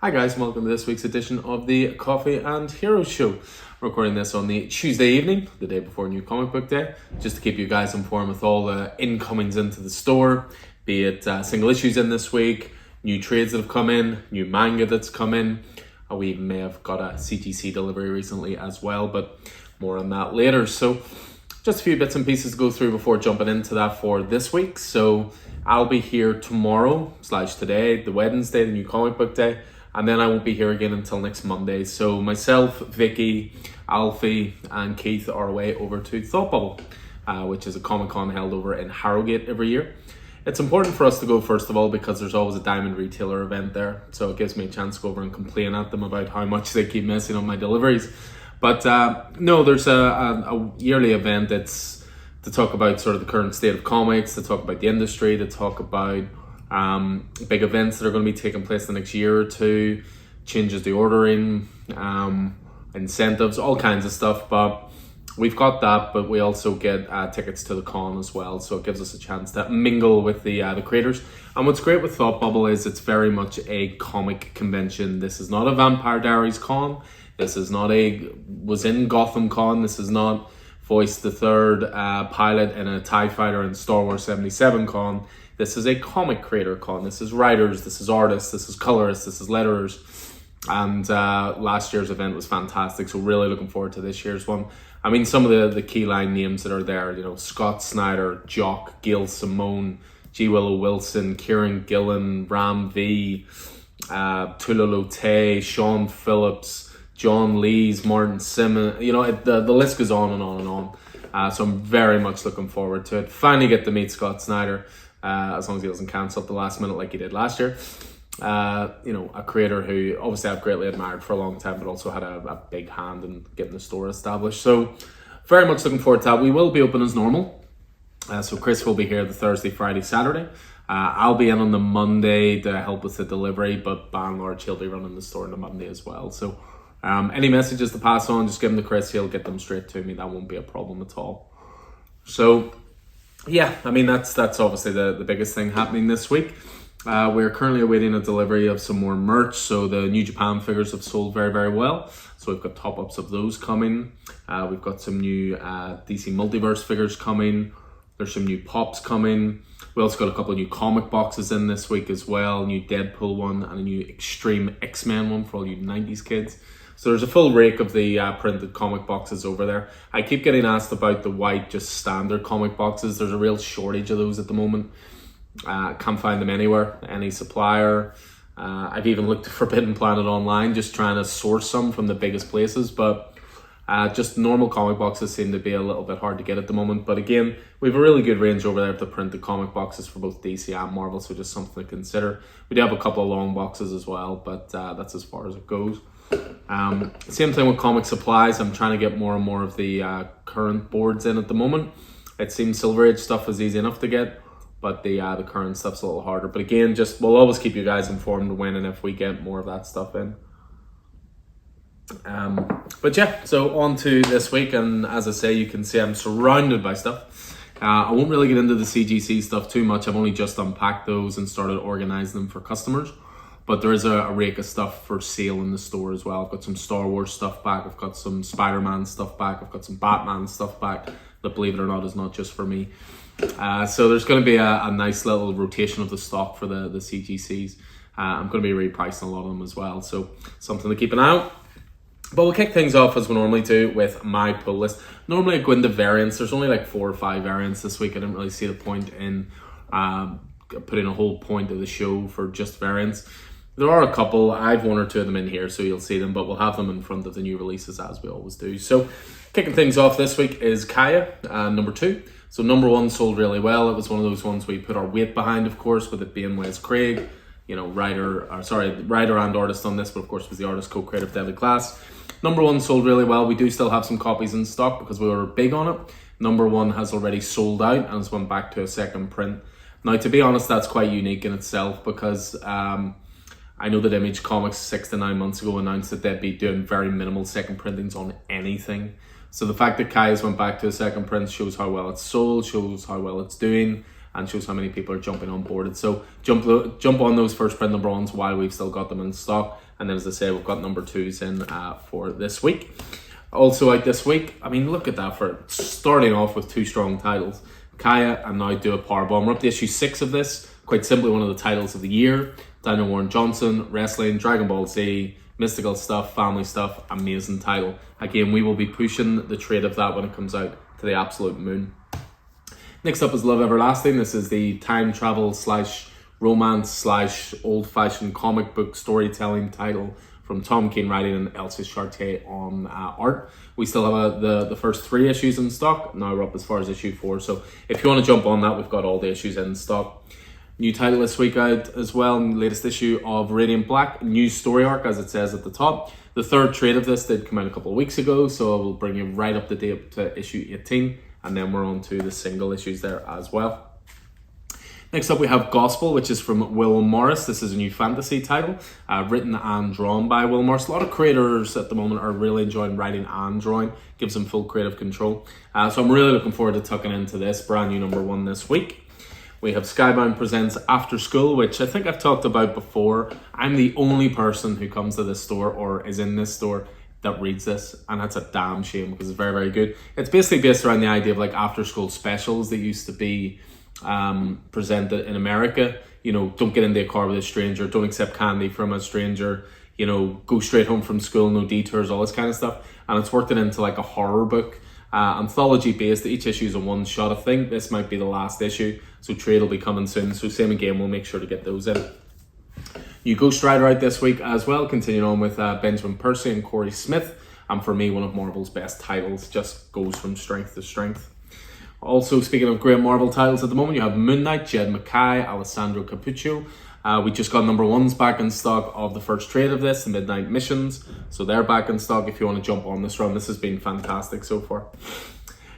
Hi guys, and welcome to this week's edition of the Coffee and Heroes Show. Recording this on the Tuesday evening, the day before New Comic Book Day, just to keep you guys informed with all the incomings into the store, be it single issues in this week, new trades that have come in, new manga that's come in. We may have got a CTC delivery recently as well, but more on that later. So just a few bits and pieces to go through before jumping into that for this week. So I'll be here tomorrow/today, the Wednesday, the New Comic Book Day. And then I won't be here again until next Monday. So myself, Vicky, Alfie, and Keith are away over to Thought Bubble, which is a Comic-Con held over in Harrogate every year. It's important for us to go, first of all, because there's always a Diamond Retailer event there. So it gives me a chance to go over and complain at them about how much they keep messing on my deliveries. But no, there's a yearly event that's to talk about sort of the current state of comics, to talk about the industry, to talk about big events that are going to be taking place the next year or two, changes to ordering, incentives, all kinds of stuff. But we've got that, but we also get tickets to the con as well, so it gives us a chance to mingle with the creators. And what's great with Thought Bubble is it's very much a comic convention. This is not a Vampire Diaries con. This is not was in Gotham con. This is not Voice the Third pilot in a TIE Fighter in Star Wars 77 con. This is a comic creator con. This is writers, this is artists, this is colorists, this is letterers. And last year's event was fantastic, so really looking forward to this year's one. I mean, some of the key line names that are there, you know, Scott Snyder, Jock, Gail Simone, G. Willow Wilson, Kieran Gillen, Ram V, Tulalote, Sean Phillips, John Lees, Martin Simmons, you know, the list goes on and on and on. So I'm very much looking forward to it. Finally get to meet Scott Snyder. As long as he doesn't cancel at the last minute like he did last year. You know, a creator who obviously I've greatly admired for a long time, but also had a big hand in getting the store established. So very much looking forward to that. We will be open as normal. So Chris will be here the Thursday, Friday, Saturday. I'll be in on the Monday to help with the delivery, but by and large, he'll be running the store on the Monday as well. So any messages to pass on, just give them to Chris. He'll get them straight to me. That won't be a problem at all. So yeah, I mean, that's obviously the biggest thing happening this week. We're currently awaiting a delivery of some more merch. So the New Japan figures have sold very, very well. So we've got top-ups of those coming. We've got some new DC Multiverse figures coming. There's some new pops coming. We also got a couple of new comic boxes in this week as well. New Deadpool one and a new Extreme X-Men one for all you 90s kids. So there's a full rake of the printed comic boxes over there. I keep getting asked about the white, just standard comic boxes. There's a real shortage of those at the moment. Can't find them anywhere, any supplier. I've even looked at Forbidden Planet online, just trying to source some from the biggest places. But just normal comic boxes seem to be a little bit hard to get at the moment. But again, we have a really good range over there of the printed comic boxes for both DC and Marvel, so just something to consider. We do have a couple of long boxes as well, but that's as far as it goes. Same thing with comic supplies. I'm trying to get more and more of the current boards in at the moment. It seems Silver Age stuff is easy enough to get, but the current stuff's a little harder. But again, just we'll always keep you guys informed when and if we get more of that stuff in. But yeah, so on to this week, and as I say, you can see I'm surrounded by stuff. I won't really get into the CGC stuff too much. I've only just unpacked those and started organizing them for customers. But there is a rake of stuff for sale in the store as well. I've got some Star Wars stuff back. I've got some Spider-Man stuff back. I've got some Batman stuff back. That, believe it or not, is not just for me. So there's going to be a nice little rotation of the stock for the CGCs. I'm going to be repricing a lot of them as well. So something to keep an eye out. But we'll kick things off as we normally do with my pull list. Normally I go into variants. There's only like 4 or 5 variants this week. I didn't really see the point in putting a whole point of the show for just variants. There are a couple. I have 1 or 2 of them in here, so you'll see them, but we'll have them in front of the new releases as we always do. So kicking things off this week is Kaya, number 2. So number 1 sold really well. It was one of those ones we put our weight behind, of course, with it being Wes Craig, you know, writer and artist on this, but of course was the artist co-creative Deadly Class. Number 1 sold really well. We do still have some copies in stock because we were big on it. Number 1 has already sold out and has went back to a second print. Now, to be honest, that's quite unique in itself because I know that Image Comics 6 to 9 months ago announced that they'd be doing very minimal second printings on anything. So the fact that Kaya's went back to a second print shows how well it's sold, shows how well it's doing. and shows how many people are jumping on board it. So jump on those first print number ones while we've still got them in stock. And then, as I say, we've got number 2s in for this week. Also out this week, I mean, look at that, for starting off with 2 strong titles. Kaya and now Do a Powerbomb. We're up to issue 6 of this. Quite simply, one of the titles of the year. Daniel Warren Johnson, Wrestling, Dragon Ball Z, mystical stuff, family stuff, amazing title. Again, we will be pushing the trade of that when it comes out to the absolute moon. Next up is Love Everlasting. This is the time travel / romance / old-fashioned comic book storytelling title from Tom King writing and Elsa Chartier on art. We still have the first 3 issues in stock. Now we're up as far as issue 4. So if you want to jump on that, we've got all the issues in stock. New title this week out as well, latest issue of Radiant Black, new story arc as it says at the top. The 3rd trade of this did come out a couple of weeks ago, so I will bring you right up to date to issue 18, and then we're on to the single issues there as well. Next up we have Gospel, which is from Will Morris. This is a new fantasy title, written and drawn by Will Morris. A lot of creators at the moment are really enjoying writing and drawing, gives them full creative control. So I'm really looking forward to tucking into this, brand new number 1 this week. We have Skybound presents After School, which I think I've talked about before. I'm the only person who comes to this store or is in this store that reads this, and that's a damn shame because it's very, very good. It's basically based around the idea of like after school specials that used to be presented in America. You know, don't get into a car with a stranger, don't accept candy from a stranger, you know, go straight home from school, no detours, all this kind of stuff. And it's worked it into like a horror book. Anthology based. Each issue is a one shot. I think this might be the last issue, so trade will be coming soon. So same again, we'll make sure to get those in. New Ghost Rider out this week as well, continuing on with Benjamin Percy and Corey Smith, and for me one of Marvel's best titles, just goes from strength to strength. Also, speaking of great Marvel titles at the moment, you have Moon Knight, Jed MacKay, Alessandro Capuccio. We just got number 1s back in stock of the first trade of this, the Midnight Missions. So they're back in stock if you want to jump on this run. This has been fantastic so far.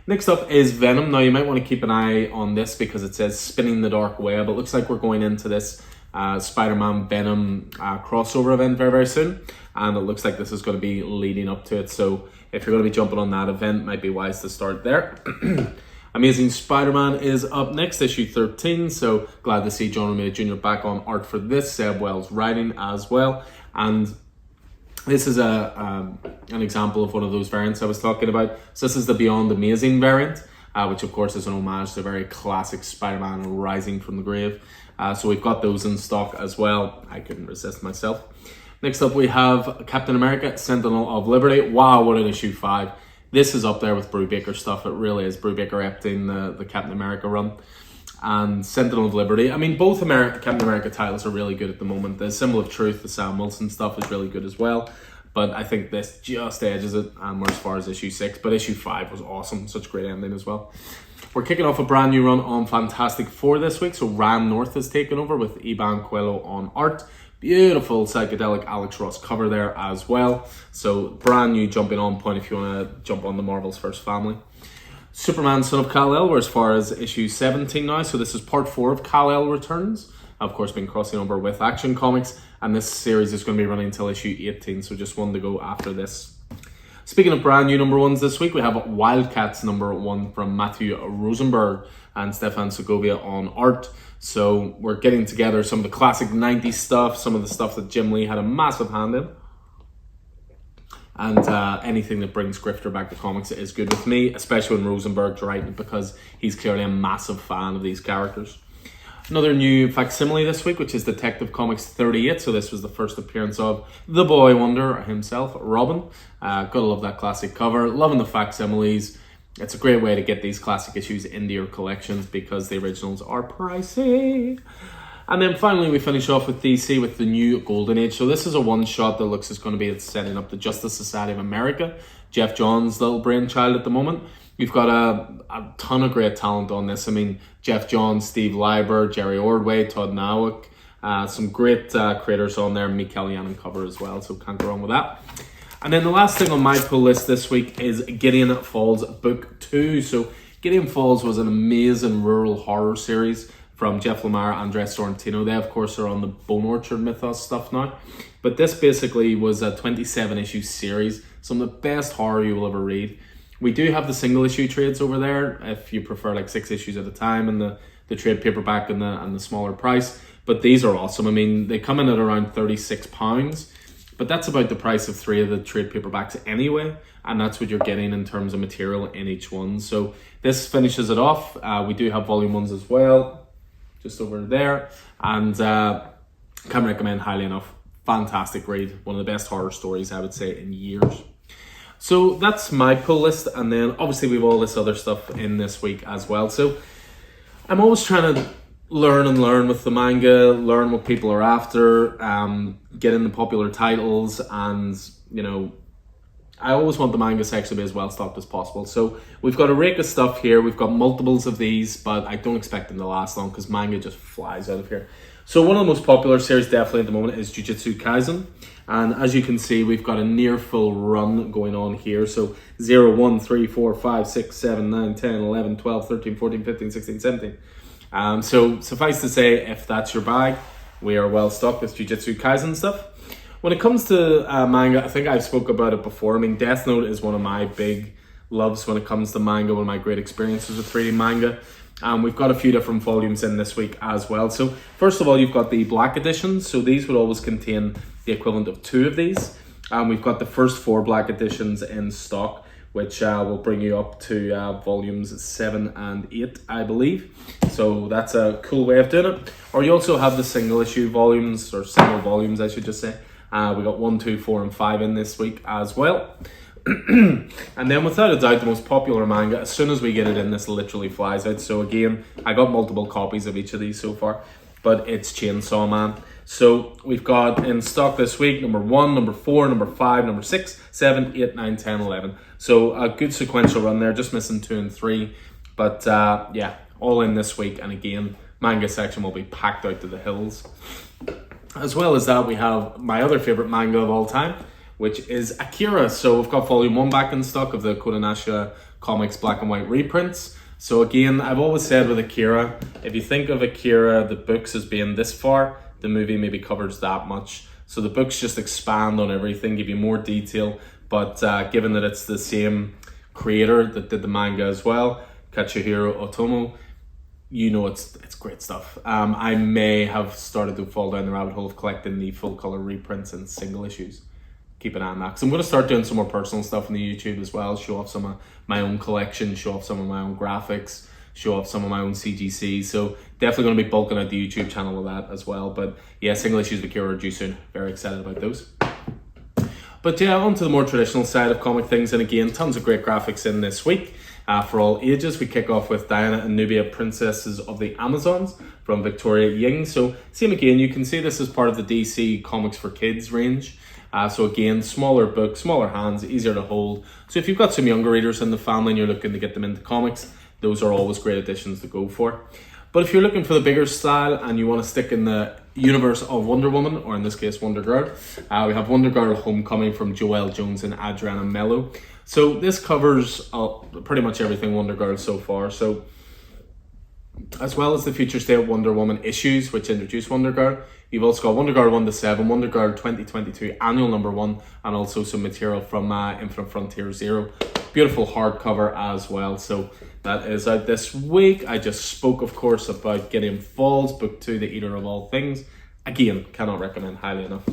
Next up is Venom. Now you might want to keep an eye on this because it says Spinning the Dark Web. It looks like we're going into this Spider-Man Venom crossover event very, very soon. And it looks like this is going to be leading up to it. So if you're going to be jumping on that event, it might be wise to start there. Amazing Spider-Man is up next, issue 13, so glad to see John Romita Jr. back on art for this, Seb Wells writing as well, and this is an example of one of those variants I was talking about. So this is the Beyond Amazing variant, which of course is an homage to a very classic Spider-Man rising from the grave. So we've got those in stock as well. I couldn't resist myself. Next up we have Captain America, Sentinel of Liberty. Wow, what an issue 5. This is up there with Brubaker stuff. It really is. Brubaker repting the Captain America run. And Sentinel of Liberty. I mean, both Captain America titles are really good at the moment. The Symbol of Truth, the Sam Wilson stuff is really good as well. But I think this just edges it, and we're as far as issue 6. But issue 5 was awesome. Such a great ending as well. We're kicking off a brand new run on Fantastic Four this week. So Ran North has taken over with Iban Coelho on art. Beautiful psychedelic Alex Ross cover there as well. So brand new jumping on point if you want to jump on the Marvel's first family. Superman Son of Kal-El, we're as far as issue 17 now. So this is part 4 of Kal-El Returns. I've, of course, been crossing over with Action Comics. And this series is going to be running until issue 18. So just one to go after this. Speaking of brand new number 1s this week, we have Wildcats number 1 from Matthew Rosenberg and Stefan Segovia on art. So we're getting together some of the classic 90s stuff, some of the stuff that Jim Lee had a massive hand in. And anything that brings Grifter back to comics is good with me, especially when Rosenberg's writing, because he's clearly a massive fan of these characters. Another new facsimile this week, which is Detective Comics 38. So this was the first appearance of the boy wonder himself, Robin. Gotta love that classic cover. Loving the facsimiles. It's a great way to get these classic issues into your collections because the originals are pricey. And then finally we finish off with DC with the new Golden Age. So this is a one-shot that looks as going to be setting up the Justice Society of America. Jeff Johns' little brainchild at the moment. You've got a ton of great talent on this. I mean, Jeff Johns, Steve Leiber, Jerry Ordway, Todd Nowick. Some great creators on there. Mick Kellyanne on cover as well, so can't go wrong with that. And then the last thing on my pull list this week is Gideon Falls Book 2. So Gideon Falls was an amazing rural horror series from Jeff Lemire and Andres Sorrentino. They, of course, are on the Bone Orchard Mythos stuff now. But this basically was a 27-issue series. Some of the best horror you will ever read. We do have the single issue trades over there if you prefer like 6 issues at a time, and the the trade paperback and the smaller price. But these are awesome. I mean, they come in at around £36, but that's about the price of 3 of the trade paperbacks anyway, and that's what you're getting in terms of material in each one. So this finishes it off. We do have volume 1s as well, just over there, and can't recommend highly enough. Fantastic read, one of the best horror stories I would say in years. So that's my pull list, and then obviously we have all this other stuff in this week as well. So I'm always trying to learn with the manga, learn what people are after, get in the popular titles, and you know, I always want the manga section to be as well stocked as possible. So we've got a rake of stuff here. We've got multiples of these, but I don't expect them to last long because manga just flies out of here. So one of the most popular series definitely at the moment is Jujutsu Kaisen. And as you can see, we've got a near full run going on here. So 0, 1, 3, 4, 5, 6, 7, 9, 10, 11, 12, 13, 14, 15, 16, 17. So suffice to say, if that's your bag, we are well stocked with Jujutsu Kaisen stuff. When it comes to manga, I think I've spoke about it before. I mean, Death Note is one of my big loves when it comes to manga, one of my great experiences with reading manga. We've got a few different volumes in this week as well. So first of all, you've got the black editions. So these would always contain the equivalent of 2 of these. We've got the first 4 black editions in stock, which will bring you up to volumes 7 and 8, I believe. So that's a cool way of doing it. Or you also have the single issue volumes, or single volumes, I should just say. We got 1, 2, 4, and 5 in this week as well. And then without a doubt, the most popular manga, as soon as we get it in, this literally flies out. So again, I got multiple copies of each of these so far, but it's Chainsaw Man. So we've got in stock this week number 1, number 4, number 5, number 6, 7, 8, 9, 10, 11. So a good sequential run there, just missing 2 and 3. But yeah, all in this week. And again, manga section will be packed out to the hills. As well as that, we have my other favorite manga of all time, which is Akira. So we've got volume 1 back in stock of the Kodansha Comics black and white reprints. So again, I've always said with Akira, if you think of Akira, the books as being this far, the movie maybe covers that much. So the books just expand on everything, give you more detail, but given that it's the same creator that did the manga as well, Katsuhiro Otomo, you know it's great stuff. I may have started to fall down the rabbit hole of collecting the full color reprints and single issues. Keep an eye on that, because I'm going to start doing some more personal stuff on the YouTube as well, show off some of my own collection, show off some of my own graphics, show off some of my own CGC. So definitely going to be bulking out the YouTube channel with that as well. But yeah, single issues of Akira are due soon. Very excited about those. But yeah, on to the more traditional side of comic things, and again, tons of great graphics in this week. For all ages, we kick off with Diana and Nubia, Princesses of the Amazons from Victoria Ying. So same again, you can see this as part of the DC Comics for Kids range. So again, smaller book, smaller hands, easier to hold. So if you've got some younger readers in the family and you're looking to get them into comics, those are always great additions to go for. But if you're looking for the bigger style and you want to stick in the universe of Wonder Woman, or in this case Wonder Girl, we have Wonder Girl Homecoming from Joelle Jones and Adriana Mello. So this covers pretty much everything Wonder Girl so far. So as well as the Future State Wonder Woman issues, which introduce Wonder Girl, you've also got Wonder Girl 1 to 7, Wonder Girl 2022 annual number 1, and also some material from Infinite Frontier 0. Beautiful hardcover as well. So that is out this week. I just spoke, of course, about Gideon Falls, book 2, The Eater of All Things. Again, cannot recommend highly enough.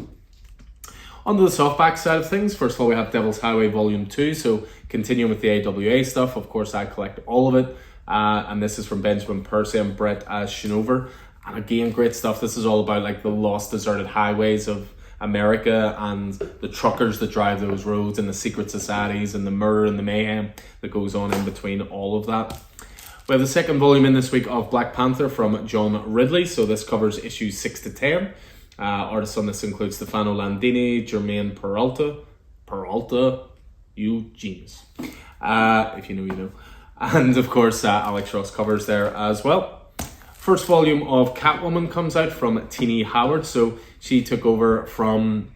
On to the softback side of things, first of all, we have Devil's Highway Volume 2. So continuing with the AWA stuff, of course, I collect all of it. And this is from Benjamin Percy and Brett Schinover. And again, great stuff. This is all about like the lost, deserted highways of America and the truckers that drive those roads and the secret societies and the murder and the mayhem that goes on in between all of that. We have the second volume in this week of Black Panther from John Ridley. So this covers issues 6 to 10. Artists on this include Stefano Landini, Jermaine Peralta, you genius. If you know, you know. And of course, Alex Ross covers there as well. First volume of Catwoman comes out from Tini Howard. So she took over from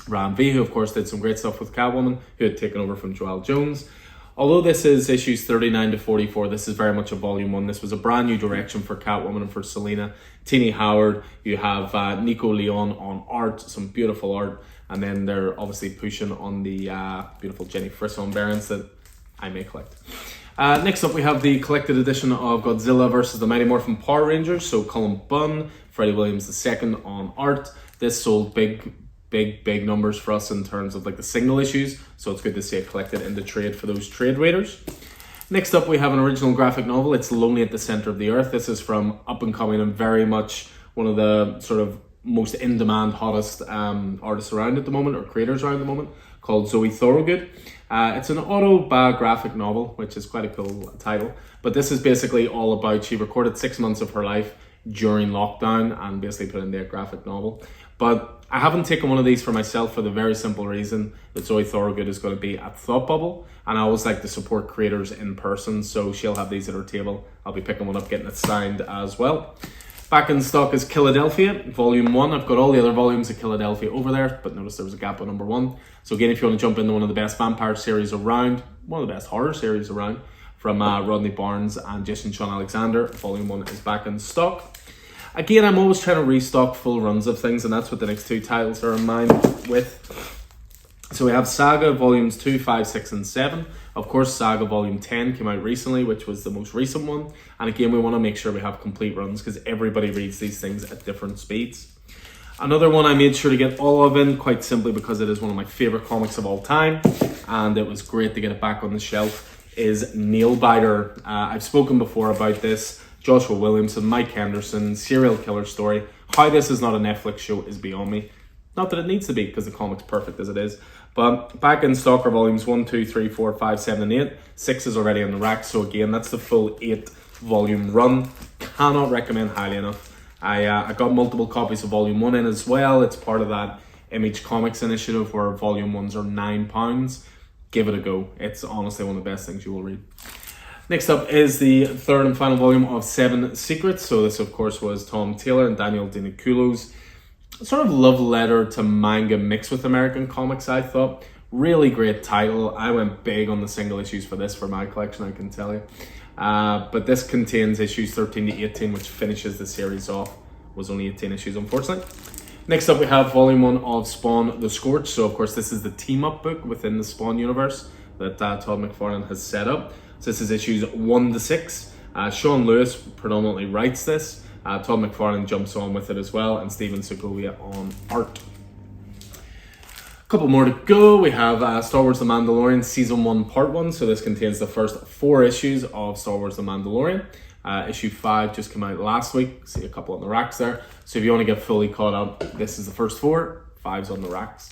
Ram V, who of course did some great stuff with Catwoman, who had taken over from Joelle Jones. Although this is issues 39 to 44, this is very much a volume 1. This was a brand new direction for Catwoman and for Selena. Tini Howard, you have Nico Leon on art, some beautiful art. And then they're obviously pushing on the beautiful Jenny Frisson variants that I may collect. Next up, we have the collected edition of Godzilla versus the Mighty Morphin Power Rangers. So Cullen Bunn, Freddie Williams II on art. This sold big numbers for us in terms of like the single issues. So it's good to see it collected in the trade for those trade waiters. Next up, we have an original graphic novel. It's Lonely at the Center of the Earth. This is from up and coming and very much one of the sort of most in-demand, hottest artists around at the moment, or creators around at the moment, called Zoe Thorogood. It's an autobiographic novel, which is quite a cool title. But this is basically all about, she recorded 6 months of her life during lockdown and basically put in their graphic novel. But I haven't taken one of these for myself for the very simple reason that Zoe Thorogood is going to be at Thought Bubble. And I always like to support creators in person, so she'll have these at her table. I'll be picking one up, getting it signed as well. Back in stock is Philadelphia, Volume 1. I've got all the other volumes of Philadelphia over there, but notice there was a gap on number 1. So again, if you want to jump into one of the best vampire series around, one of the best horror series around, from Rodney Barnes and Jason Sean Alexander, Volume 1 is back in stock. Again, I'm always trying to restock full runs of things, and that's what the next 2 titles are in mind with. So we have Saga Volumes 2, 5, 6, and 7. Of course, Saga Volume 10 came out recently, which was the most recent one. And again, we want to make sure we have complete runs because everybody reads these things at different speeds. Another one I made sure to get all of in, quite simply because it is one of my favorite comics of all time. And it was great to get it back on the shelf, is Nailbiter. I've spoken before about this. Joshua Williamson, Mike Henderson, serial killer story. How this is not a Netflix show is beyond me. Not that it needs to be, because the comic's perfect as it is. But back in stock are volumes 1, 2, 3, 4, 5, 7, and 8. 6 is already on the rack, so again, that's the full 8 volume run. Cannot recommend highly enough. I got multiple copies of volume 1 in as well. It's part of that Image Comics initiative where volume 1s are £9. Give it a go. It's honestly one of the best things you will read. Next up is the third and final volume of 7 Secrets. So this, of course, was Tom Taylor and Daniel DiNiculo's sort of love letter to manga mixed with American comics, I thought. Really great title. I went big on the single issues for this for my collection, I can tell you. But this contains issues 13 to 18, which finishes the series off. Was only 18 issues, unfortunately. Next up, we have volume 1 of Spawn the Scorch. So, of course, this is the team-up book within the Spawn universe that Todd McFarlane has set up. So this is issues 1 to 6. Sean Lewis predominantly writes this. Todd McFarlane jumps on with it as well, and Steven Segovia on art. A couple more to go. We have Star Wars The Mandalorian Season 1 Part 1. So this contains the first 4 issues of Star Wars The Mandalorian. Issue 5 just came out last week. See a couple on the racks there. So if you want to get fully caught up, this is the first 4. 5's on the racks.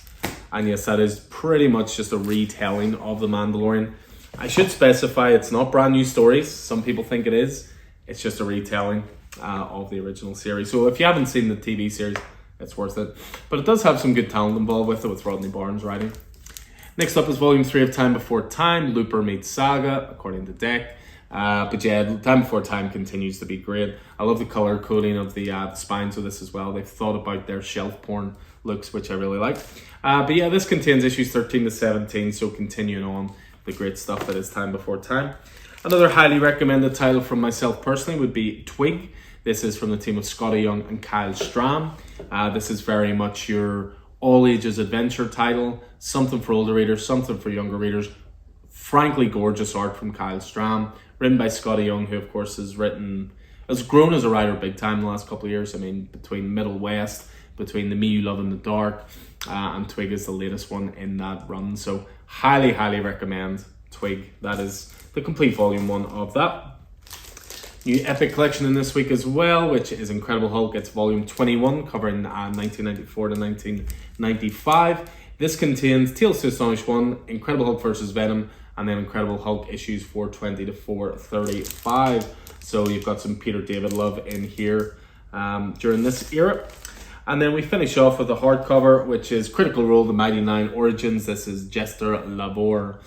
And yes, that is pretty much just a retelling of The Mandalorian. I should specify it's not brand new stories. Some people think it is. It's just a retelling of the original series. So if you haven't seen the TV series, it's worth it. But it does have some good talent involved with it, with Rodney Barnes writing. Next up is Volume 3 of Time Before Time, Looper meets Saga, according to Deck. But yeah, Time Before Time continues to be great. I love the color coding of the spines of this as well. They've thought about their shelf porn looks, which I really like. But yeah, this contains issues 13 to 17, so continuing on the great stuff that is Time Before Time. Another highly recommended title from myself personally would be Twig. This is from the team of Scotty Young and Kyle Strahm. This is very much your all ages adventure title. Something for older readers, something for younger readers. Frankly, gorgeous art from Kyle Strahm. Written by Scotty Young, who of course has grown as a writer big time in the last couple of years. I mean, between Middle West, between The Me You Love in the Dark, and Twig is the latest one in that run. So highly, highly recommend Twig. That is the complete volume 1 of that. New Epic collection in this week as well, which is Incredible Hulk. It's volume 21, covering 1994 to 1995. This contains Tales to Astonish 1, Incredible Hulk versus Venom, and then Incredible Hulk issues 420 to 435. So you've got some Peter David love in here during this era. And then we finish off with the hardcover, which is Critical Role, The Mighty Nine Origins. This is Jester Labor.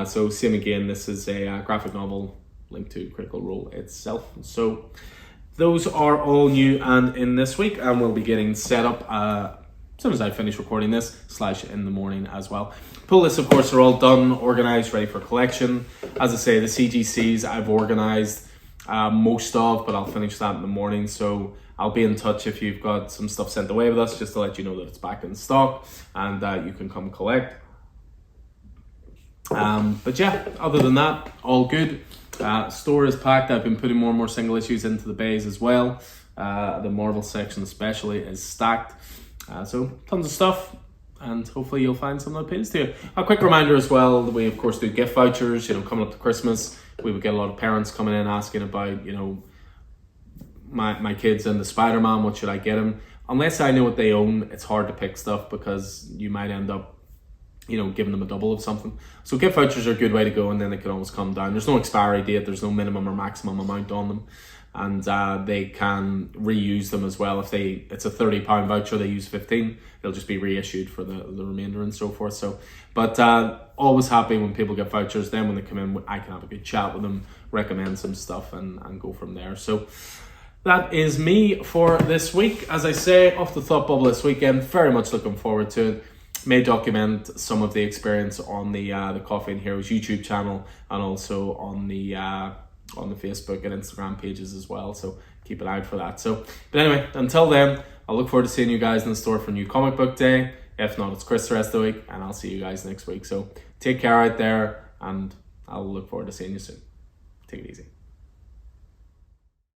So same again, this is a graphic novel linked to Critical Role itself. So those are all new and in this week, and we'll be getting set up as soon as I finish recording this, / in the morning as well. Pull lists, of course, are all done, organized, ready for collection. As I say, the CGCs I've organized most of, but I'll finish that in the morning. So I'll be in touch if you've got some stuff sent away with us, just to let you know that it's back in stock and you can come collect. But yeah, other than that, all good. Store is packed. I've been putting more and more single issues into the bays as well. The Marvel section especially is stacked. So tons of stuff, and hopefully you'll find something that appeals to you. A quick reminder as well, that we of course do gift vouchers. Coming up to Christmas, we would get a lot of parents coming in asking about, my kids and the Spider-Man, what should I get them? Unless I know what they own, it's hard to pick stuff because you might end up giving them a double of something. So gift vouchers are a good way to go, and then they can always come down. There's no expiry date, there's no minimum or maximum amount on them, and they can reuse them as well. If it's a £30 voucher, they use 15, it'll just be reissued for the remainder and so forth. So, but always happy when people get vouchers. Then when they come in, I can have a good chat with them, recommend some stuff, and go from there. So that is me for this week. As I say, off the Thought Bubble this weekend, very much looking forward to it. May document some of the experience on the Coffee and Heroes YouTube channel, and also on the Facebook and Instagram pages as well. So keep an eye out for that. So, but anyway, until then, I'll look forward to seeing you guys in the store for New Comic Book Day. If not, it's Chris the rest of the week, and I'll see you guys next week. So take care out there, and I'll look forward to seeing you soon. Take it easy.